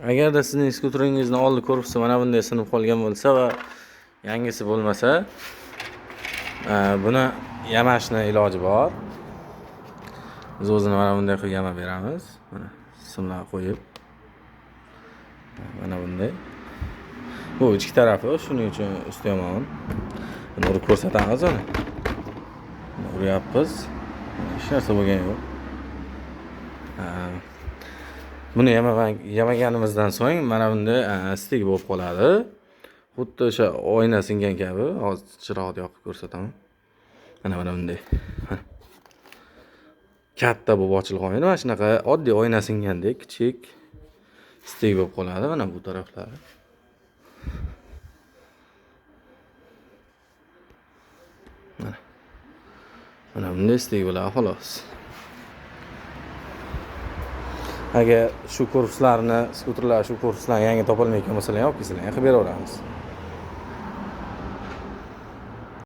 Agarda sizning skuteringizning oldi korpusi mana bunday sinib qolgan bo'lsa va yangisi bo'lmasa, buni yamashni iloji bor. Biz o'zini mana bunday qilib yamab beramiz. Mana simlar qo'yib. Mana bunday. Bu ichki tarafi, shuning uchun usti yomon. Buni urib ko'rsatamiz uni. Uryapmiz. Hech narsa bo'lgani yo'q. Buni yamaganimizdan so'ng mana bunday stik bo'lib qoladi. Xuddi o'sha oyna singan kabi. Hozir chiroqni yoqib ko'rsataman. Mana bunday. Katta bo'lib ochilib qolmaydi. Mana shunaqa oddiy oyna singandek kichik stik bo'lib qoladi. Mana bu taraflari. Mana bunday stik bo'ladi xolos. Agar shu korpuslarni, skuterlar shu korpuslarni yangi topolmayotgan bo'lsalar ham olib kelsalar, qilib beraveramiz.